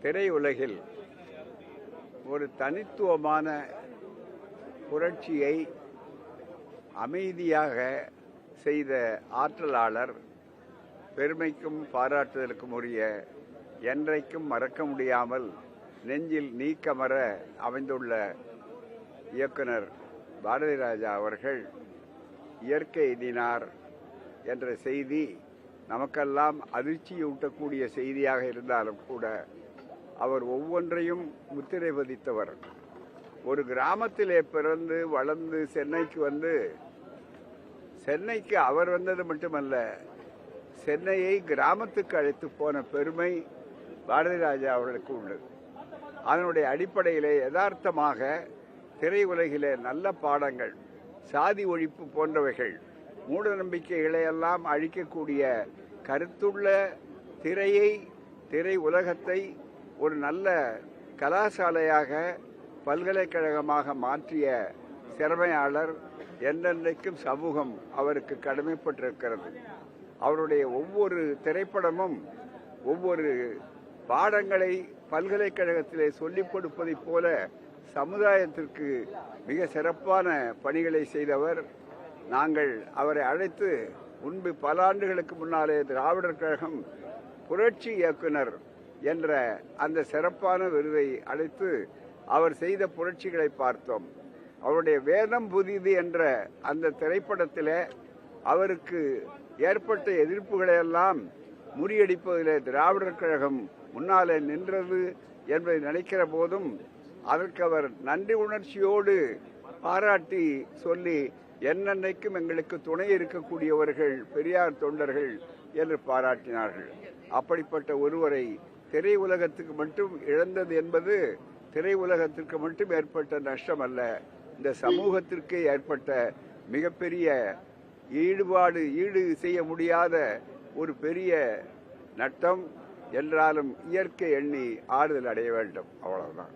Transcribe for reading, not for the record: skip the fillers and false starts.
திரையுலகில் ஒரு தனித்துவமான புரட்சியை அமைதியாக செய்த ஆற்றலாளர், பெருமைக்கும் பாராட்டுதலுக்கும் உரிய, என்றைக்கும் மறக்க முடியாமல் நெஞ்சில் நீக்கமர அமைந்துள்ள இயக்குனர் பாரதி ராஜா அவர்கள் இயற்கை எய்தினார் என்ற செய்தி நமக்கெல்லாம் அதிர்ச்சியூட்டக்கூடிய செய்தியாக இருந்தாலும் கூட அவர் ஒவ்வொன்றையும் முத்திரை பதித்தவர். ஒரு கிராமத்திலே பிறந்து வளர்ந்து சென்னைக்கு வந்து, சென்னைக்கு அவர் வந்தது மட்டுமல்ல, சென்னையை கிராமத்துக்கு அழைத்து போன பெருமை பாரதி ராஜா அவர்களுக்கு உள்ளது. அதனுடைய அடிப்படையிலே யதார்த்தமாக திரையுலகிலே நல்ல பாடங்கள், சாதி ஒழிப்பு போன்றவைகள், மூட நம்பிக்கைகளை எல்லாம் அழிக்கக்கூடிய கருத்துள்ள திரை உலகத்தை ஒரு நல்ல கலாசாலையாக, பல்கலைக்கழகமாக மாற்றிய திறமையாளர். என்றென்றைக்கும் சமூகம் அவருக்கு கடமைப்பட்டிருக்கிறது. அவருடைய ஒவ்வொரு திரைப்படமும் ஒவ்வொரு பாடங்களை பல்கலைக்கழகத்திலே சொல்லிக் கொடுப்பதைப் போல சமுதாயத்திற்கு மிக சிறப்பான பணிகளை செய்தவர். நாங்கள் அவரை அழைத்து முன்பு பல ஆண்டுகளுக்கு முன்னாலே திராவிடர் கழகம் புரட்சி இயக்குனர் என்ற அந்த சிறப்பான விருதை அழைத்து அவர் செய்த புரட்சிகளை பார்த்தோம். அவருடைய வேதம் புதிது என்ற அந்த திரைப்படத்திலே அவருக்கு ஏற்பட்ட எதிர்ப்புகளை எல்லாம் முறியடிப்பதிலே திராவிடர் கழகம் முன்னாலே நின்றது என்பதை நினைக்கிற போதும் அதற்கு அவர் நன்றி உணர்ச்சியோடு பாராட்டி சொல்லி, என்னென்னைக்கும் எங்களுக்கு துணை இருக்கக்கூடியவர்கள் பெரியார் தொண்டர்கள் என்று பாராட்டினார்கள். அப்படிப்பட்ட ஒருவரை திரையுலகத்துக்கு மட்டும் இழந்தது என்பது திரையுலகத்திற்கு மட்டும் ஏற்பட்ட நஷ்டம் அல்ல, இந்த சமூகத்திற்கே ஏற்பட்ட மிகப்பெரிய ஈடு செய்ய முடியாத ஒரு பெரிய நட்டம். என்றாலும் இயற்கை எண்ணி ஆறுதல் அடைய வேண்டும், அவ்வளவுதான்.